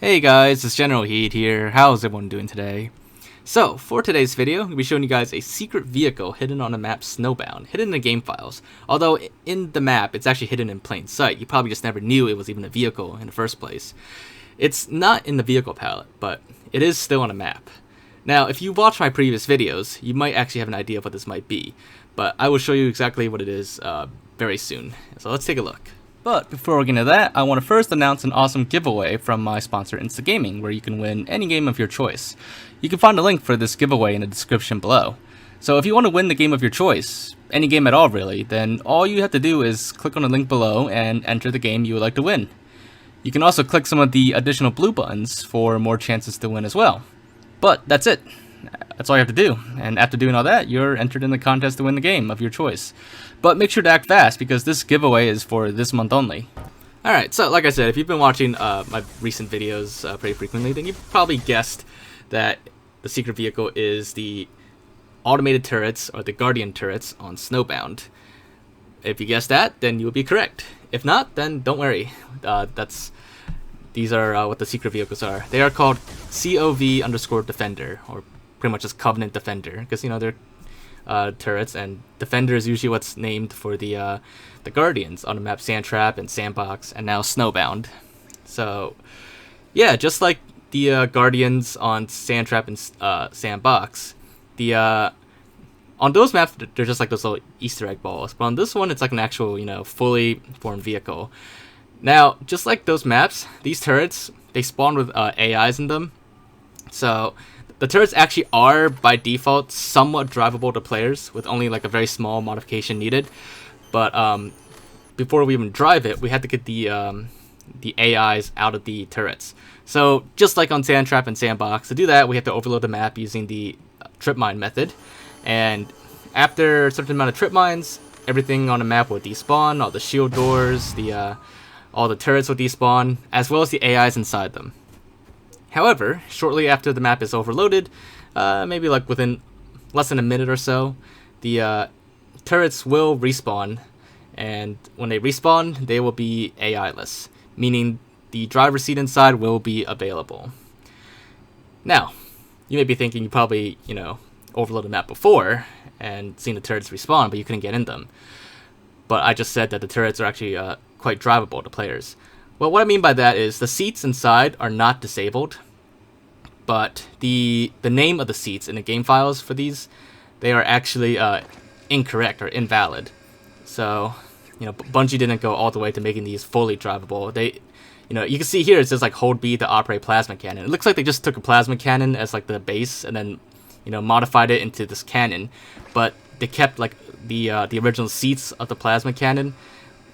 Hey guys, it's Generalkidd here. How's everyone doing today? So, for today's video, we'll be showing you guys a secret vehicle hidden on the map Snowbound, hidden in the game files. Although, in the map, it's actually hidden in plain sight. You probably just never knew it was even a vehicle in the first place. It's not in the vehicle palette, but it is still on the map. Now, if you watch my previous videos, you might actually have an idea of what this might be, but I will show you exactly what it is very soon. So let's take a look. But before we get into that, I want to first announce an awesome giveaway from my sponsor Instagaming, where you can win any game of your choice. You can find a link for this giveaway in the description below. So if you want to win the game of your choice, any game at all really, then all you have to do is click on the link below and enter the game you would like to win. You can also click some of the additional blue buttons for more chances to win as well. But that's it. That's all you have to do, and after doing all that, you're entered in the contest to win the game of your choice. But make sure to act fast, because this giveaway is for this month only. Alright, so like I said, if you've been watching my recent videos pretty frequently, then you've probably guessed that the secret vehicle is the automated turrets, or the Guardian turrets, on Snowbound. If you guessed that, then you will be correct. If not, then don't worry. These are what the secret vehicles are. They are called COV_Defender, or pretty much just Covenant Defender, because, you know, they're turrets, and Defender is usually what's named for the Guardians on the map Sandtrap and Sandbox, and now Snowbound. So, yeah, just like the Guardians on Sandtrap and Sandbox, on those maps, they're just like those little Easter egg balls, but on this one, it's like an actual, you know, fully formed vehicle. Now, just like those maps, these turrets, they spawn with AIs in them. So, the turrets actually are, by default, somewhat drivable to players, with only like a very small modification needed. But before we even drive it, we had to get the AIs out of the turrets. So, just like on Sandtrap and Sandbox, to do that, we have to overload the map using the trip mine method. And after a certain amount of trip mines, everything on the map will despawn, all the shield doors, all the turrets will despawn, as well as the AIs inside them. However, shortly after the map is overloaded, maybe like within less than a minute or so, the turrets will respawn, and when they respawn, they will be AI-less, meaning the driver's seat inside will be available. Now, you may be thinking you probably, you know, overloaded the map before and seen the turrets respawn, but you couldn't get in them. But I just said that the turrets are actually quite drivable to players. Well, what I mean by that is the seats inside are not disabled, but the name of the seats in the game files for these, they are actually incorrect or invalid. So, you know, Bungie didn't go all the way to making these fully drivable. They, you know, you can see here it says like hold B to operate plasma cannon. It looks like they just took a plasma cannon as like the base and then, you know, modified it into this cannon, but they kept like the original seats of the plasma cannon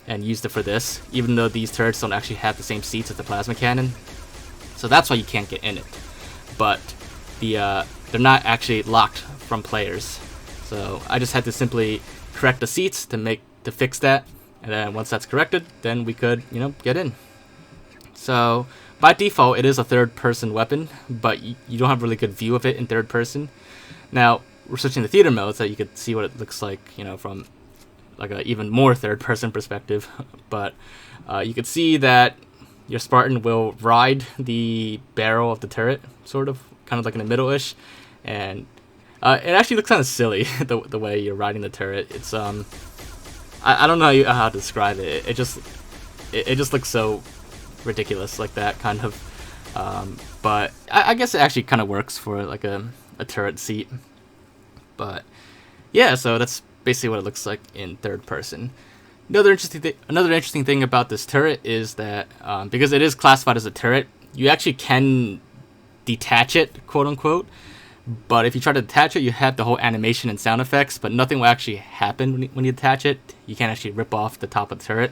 and used it for this, even though these turrets don't actually have the same seats as the plasma cannon. So that's why you can't get in it. But they're not actually locked from players. So I just had to simply correct the seats to fix that, and then once that's corrected, then we could, you know, get in. So by default, it is a third-person weapon, but you don't have a really good view of it in third person. Now we're switching to theater mode so you could see what it looks like, you know, from like a even more third-person perspective. But you can see that your Spartan will ride the barrel of the turret, sort of, kind of like in the middle-ish, and it actually looks kind of silly the way you're riding the turret. It's I don't know how to describe it. It just looks so ridiculous like that, kind of. But I guess it actually kind of works for like a turret seat. But yeah, so that's basically what it looks like in third person. Another interesting thing about this turret is that because it is classified as a turret, you actually can detach it, quote unquote. But if you try to detach it, you have the whole animation and sound effects, but nothing will actually happen when you detach it. You can't actually rip off the top of the turret.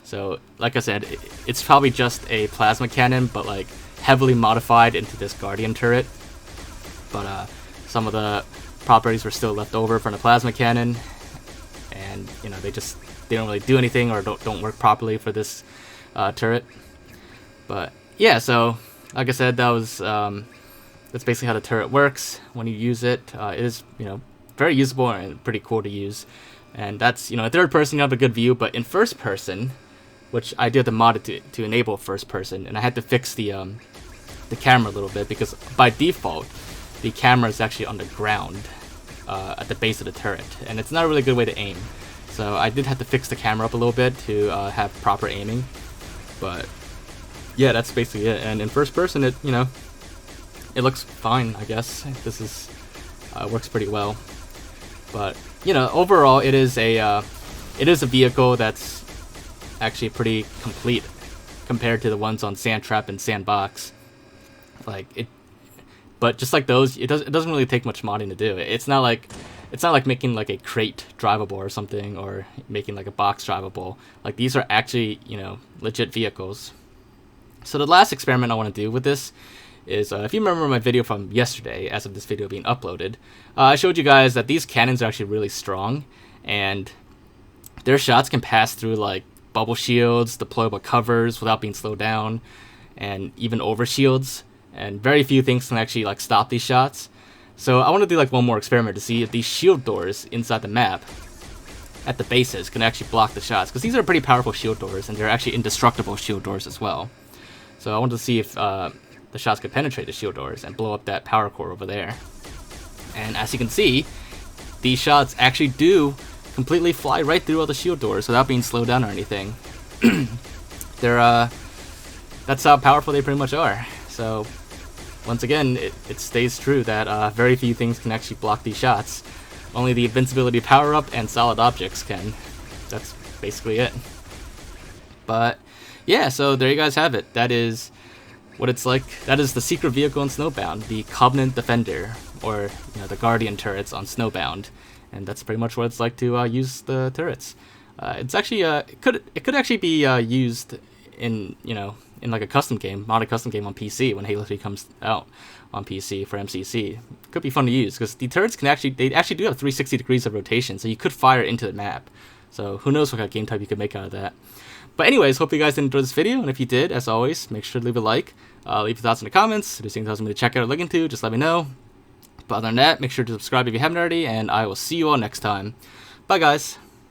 So, like I said, it's probably just a plasma cannon, but like heavily modified into this Guardian turret. But some of the properties were still left over from the plasma cannon, and you know, they don't really do anything or don't work properly for this turret. But yeah, so like I said, that's basically how the turret works when you use it. It is, you know, very usable and pretty cool to use. And that's, you know, in third person you have a good view, but in first person, which I did the mod to enable first person, and I had to fix the the camera a little bit, because by default, the camera is actually on the ground at the base of the turret, and it's not a really good way to aim. So I did have to fix the camera up a little bit to have proper aiming. But yeah, that's basically it. And in first person, it it looks fine, I guess. This is works pretty well. But overall, it is a vehicle that's actually pretty complete compared to the ones on Sandtrap and Sandbox. But just like those, it doesn't really take much modding to do it. It's not like making like a crate drivable or something, or making like a box drivable. Like, these are actually legit vehicles. So the last experiment I want to do with this is, if you remember my video from yesterday, as of this video being uploaded, I showed you guys that these cannons are actually really strong, and their shots can pass through like bubble shields, deployable covers without being slowed down, and even over shields, and very few things can actually like stop these shots. So I want to do like one more experiment to see if these shield doors inside the map at the bases can actually block the shots, because these are pretty powerful shield doors, and they're actually indestructible shield doors as well. So I wanted to see if the shots could penetrate the shield doors and blow up that power core over there. And as you can see, these shots actually do completely fly right through all the shield doors without being slowed down or anything. That's how powerful they pretty much are. So once again, it stays true that very few things can actually block these shots. Only the invincibility power-up and solid objects can. That's basically it. But yeah, so there you guys have it. That is what it's like. That is the secret vehicle in Snowbound, the Covenant Defender, or the Guardian turrets on Snowbound. And that's pretty much what it's like to use the turrets. It's actually it could actually be used in in like a custom game, modded custom game on PC when Halo 3 comes out on PC for MCC. Could be fun to use, because the turrets can actually do have 360 degrees of rotation, so you could fire into the map. So who knows what kind of game type you could make out of that. But anyways, hope you guys did enjoy this video, and if you did, as always, make sure to leave a like, leave your thoughts in the comments. If there's anything else you want me to check out or look into, just let me know. But other than that, make sure to subscribe if you haven't already, and I will see you all next time. Bye guys!